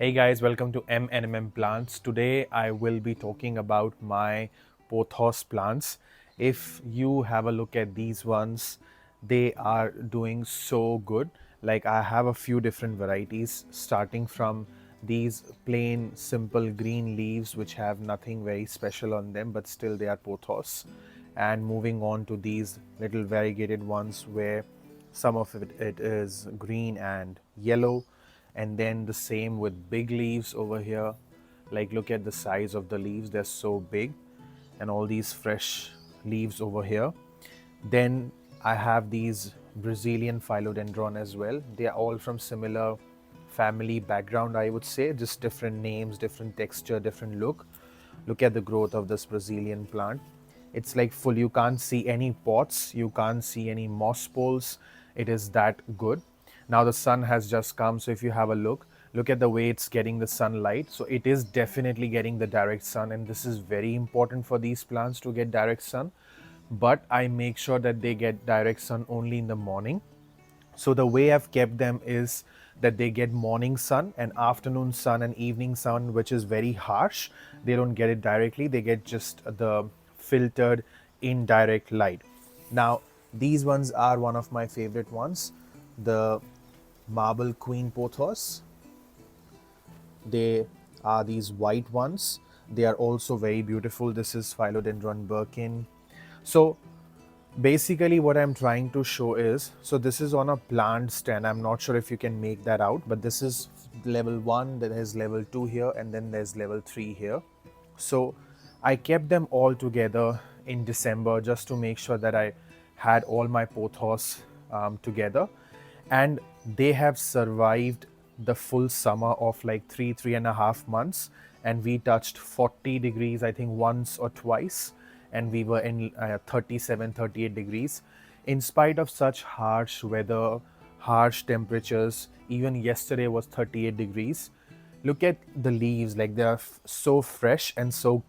Hey guys, welcome to M Plants. Today I will be talking about my Pothos plants. If you have a look at these ones, they are doing so good. Like I have a few different varieties starting from these plain simple green leaves which have nothing very special on them, but still they are Pothos, and moving on to these little variegated ones where some of it is green and yellow, and then the same with big leaves over here. Like look at the size of the leaves, they're so big, and all these fresh leaves over here. Then I have these Brazilian philodendron as well. They are all from similar family background, I would say, just different names, different texture, different look. Look at the growth of this Brazilian plant. It's like full, you can't see any pots, you can't see any moss poles. It is that good. Now the sun has just come, so if you have a look at the way it's getting the sunlight. So it is definitely getting the direct sun, and this is very important for these plants to get direct sun. But I make sure that they get direct sun only in the morning. So the way I've kept them is that they get morning sun and afternoon sun and evening sun, which is very harsh. They don't get it directly, they get just the filtered indirect light. Now, these ones are one of my favorite ones, the Marble Queen Pothos. They are these white ones. They are also very beautiful. This is Philodendron Birkin. So basically what I'm trying to show is, so this is on a plant stand. I'm not sure if you can make that out, but this is level 1, then there's level 2 here, and then there's level 3 here. So I kept them all together in December just to make sure that I had all my pothos together, and they have survived the full summer of like 3.5 months, and we touched 40 degrees I think once or twice, and we were in 37, 38 degrees. In spite of such harsh weather, harsh temperatures, even yesterday was 38 degrees. Look at the leaves, like they are so fresh and so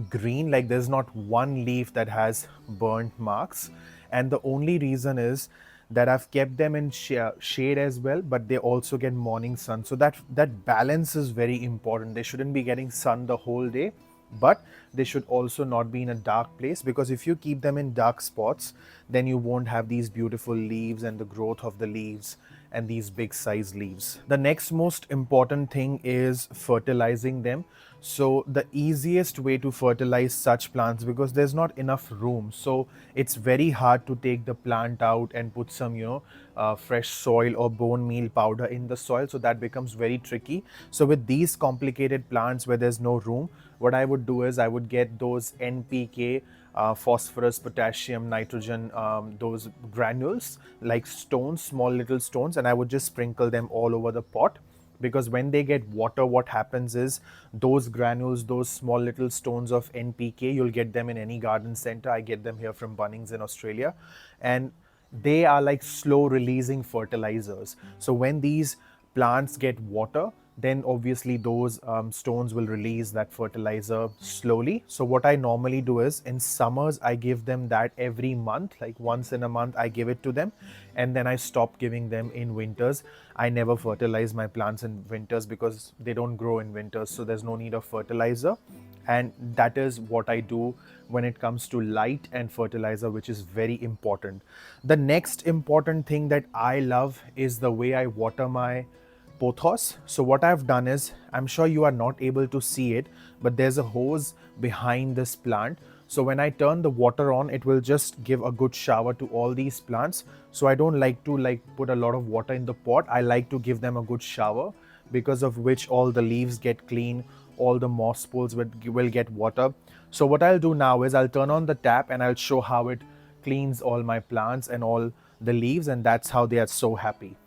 green. Like there's not one leaf that has burnt marks, and the only reason is that I've kept them in shade as well, but they also get morning sun. So that balance is very important. They shouldn't be getting sun the whole day, but they should also not be in a dark place, because if you keep them in dark spots, then you won't have these beautiful leaves and the growth of the leaves and these big size leaves. The next most important thing is fertilizing them. So the easiest way to fertilize such plants, because there's not enough room, so it's very hard to take the plant out and put some fresh soil or bone meal powder in the soil, so that becomes very tricky. So with these complicated plants where there's no room, what I would do is I would get those NPK, phosphorus, potassium, nitrogen, those granules like stones, small little stones, and I would just sprinkle them all over the pot. Because when they get water, what happens is those granules, those small little stones of NPK, you'll get them in any garden center. I get them here from Bunnings in Australia, and they are like slow releasing fertilizers. So when these plants get water, then obviously those stones will release that fertilizer slowly. So what I normally do is in summers I give them that every month, like once in a month I give it to them, and then I stop giving them in winters. I never fertilize my plants in winters because they don't grow in winters, so there's no need of fertilizer. And that is what I do when it comes to light and fertilizer, which is very important. The next important thing that I love is the way I water my pothos. So what I've done is, I'm sure you are not able to see it, but there's a hose behind this plant. So when I turn the water on, it will just give a good shower to all these plants. So I don't like to put a lot of water in the pot. I like to give them a good shower, because of which all the leaves get clean, all the moss poles will get water. So what I'll do now is I'll turn on the tap and I'll show how it cleans all my plants and all the leaves, and that's how they are so happy.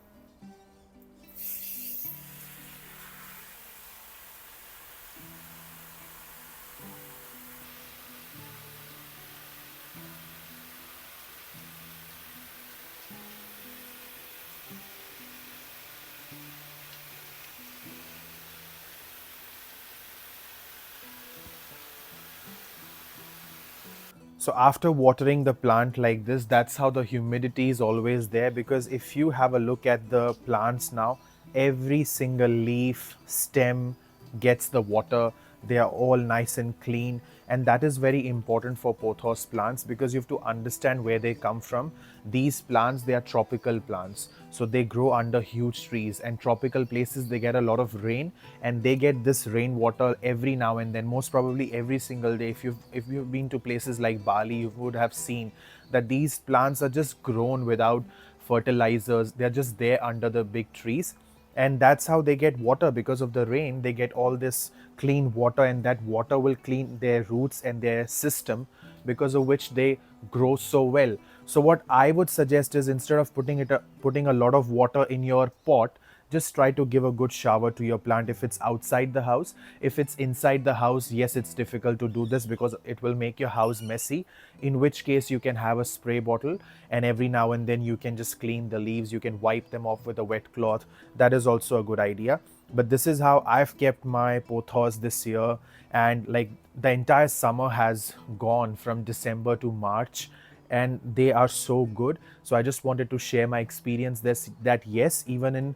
So after watering the plant like this, that's how the humidity is always there. Because if you have a look at the plants now, every single leaf, stem gets the water. They are all nice and clean. And that is very important for pothos plants because you have to understand where they come from. These plants, they are tropical plants. So they grow under huge trees, and tropical places, they get a lot of rain, and they get this rainwater every now and then, most probably every single day. If you've been to places like Bali, you would have seen that these plants are just grown without fertilizers. They're just there under the big trees, and that's how they get water. Because of the rain, they get all this clean water, and that water will clean their roots and their system, because of which they grow so well. So what I would suggest is, instead of putting a lot of water in your pot, just try to give a good shower to your plant if it's outside the house. If it's inside the house, yes, it's difficult to do this because it will make your house messy, in which case you can have a spray bottle, and every now and then you can just clean the leaves. You can wipe them off with a wet cloth. That is also a good idea. But this is how I've kept my pothos this year, and like, the entire summer has gone from December to March, and they are so good. So I just wanted to share my experience this, that yes, even in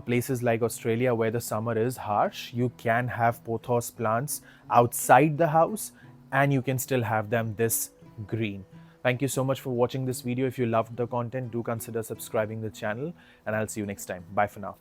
places like Australia where the summer is harsh, you can have pothos plants outside the house, and you can still have them this green. Thank you so much for watching this video. If you loved the content, do consider subscribing the channel, and I'll see you next time. Bye for now.